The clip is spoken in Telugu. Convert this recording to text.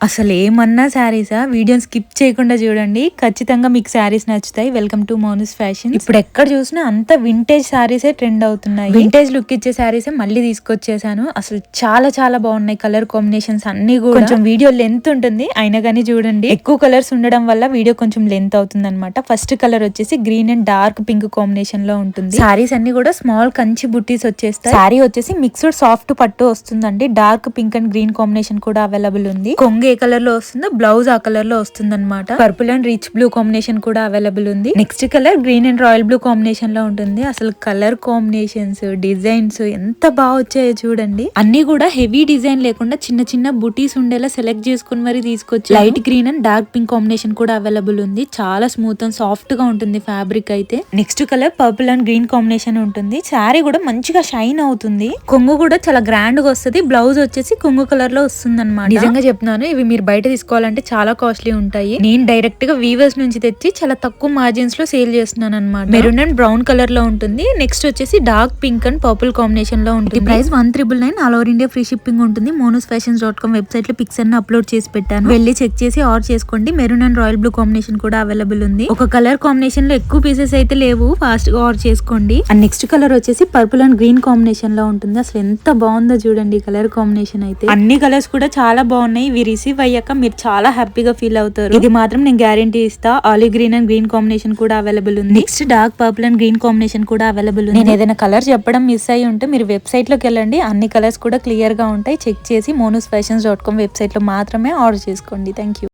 అసలు ఏమన్నా శారీసా? వీడియోని స్కిప్ చేయకుండా చూడండి, ఖచ్చితంగా మీకు శారీస్ నచ్చుతాయి. Welcome to Monu's fashion. ఇప్పుడు ఎక్కడ చూసినా అంత వింటేజ్ శారీసే ట్రెండ్ అవుతున్నాయి. వింటేజ్ లుక్ ఇచ్చే శారీసే మళ్ళీ తీసుకొచ్చేసాను. అసలు చాలా చాలా బాగున్నాయి కలర్ కాంబినేషన్స్ అన్ని కూడా. కొంచెం వీడియో లెంత్ ఉంటుంది, అయినా కానీ చూడండి. ఎక్కువ కలర్స్ ఉండడం వల్ల వీడియో కొంచెం లెంత్ అవుతుంది అనమాట. ఫస్ట్ కలర్ వచ్చేసి green and dark pink combination లో ఉంటుంది. శారీస్ అన్ని కూడా స్మాల్ కంచి బుట్టీస్ వచ్చేస్తాయి. శారీ వచ్చేసి మిక్స్డ్ సాఫ్ట్ పట్టు వస్తుందండి. Dark pink and green combination కూడా అవైలబుల్ ఉంది. కొంగు ఏ కలర్ లో వస్తుందో బ్లౌజ్ ఆ కలర్ లో వస్తుంది అనమాట. Purple and rich blue combination కూడా అవైలబుల్ ఉంది. Next colour green and royal blue combination లో ఉంటుంది. అసలు కలర్ కాంబినేషన్స్, డిజైన్స్ ఎంత బాగా వచ్చాయో చూడండి. అన్ని కూడా హెవీ డిజైన్ లేకుండా చిన్న చిన్న బుటీస్ ఉండేలా సెలెక్ట్ చేసుకుని మరి తీసుకొచ్చి. Light green and dark pink combination కూడా అవైలబుల్ ఉంది. చాలా స్మూత్ అండ్ సాఫ్ట్ గా ఉంటుంది ఫ్యాబ్రిక్ అయితే. Next colour purple and green combination ఉంటుంది. శారీ కూడా మంచిగా షైన్ అవుతుంది. కొంగు కూడా చాలా గ్రాండ్ గా వస్తుంది. బ్లౌజ్ వచ్చేసి కొంగు కలర్ లో వస్తుంది అనమాట. నిజంగా చెప్తున్నాను, ఇవి మీరు బయట తీసుకోవాలంటే చాలా కాస్ట్లీ ఉంటాయి. నేను డైరెక్ట్ గా వీవర్స్ నుంచి తెచ్చి చాలా తక్కువ మార్జిన్స్ లో సేల్ చేస్తున్నాను అనమాట. మెరూన్ అండ్ బ్రౌన్ కలర్ లో ఉంటుంది. నెక్స్ట్ వచ్చేసి dark pink and purple combination లో ఉంటుంది. Price 199. All over India free shipping ఉంటుంది. monosfashions.com వెబ్సైట్ లో పిక్స్ అన్ని అప్లోడ్ చేసి పెట్టాను. వెళ్ళి చెక్ చేసి ఆర్డర్ చేసుకోండి. Maroon and royal blue combination కూడా అవైలబుల్ ఉంది. ఒక కలర్ కాంబినేషన్ లో ఎక్కువ పీసెస్ అయితే లేవు, ఫాస్ట్ గా ఆర్డర్ చేసుకోండి. అండ్ నెక్స్ట్ కలర్ వచ్చేసి పర్పుల్ అండ్ గ్రీన్ కాంబినేషన్ లో ఉంటుంది. అసలు ఎంత బాగుందో చూడండి కలర్ కాంబినేషన్ అయితే. అన్ని కలర్స్ కూడా చాలా బాగున్నాయి. ఇవి రిసీవ్ అయ్యాక మీరు చాలా హ్యాపీగా ఫీల్ అవుతారు. ఇది మాత్రం నేను గ్యారంటీ ఇస్తా. Olive green and green combination కూడా అవైలబుల్ ఉంది. Next dark purple and green combination కూడా అవైలబుల్ ఉంది. నేను ఏదైనా కలర్ చెప్పడం మిస్ అయ్యి ఉంటే మీరు వెబ్సైట్ లోకి వెళ్ళండి, అన్ని కలర్స్ కూడా క్లియర్ గా ఉంటాయి. చెక్ చేసి monosfashions.com వెబ్సైట్ లో మాత్రమే ఆర్డర్ చేసుకోండి. Thank you.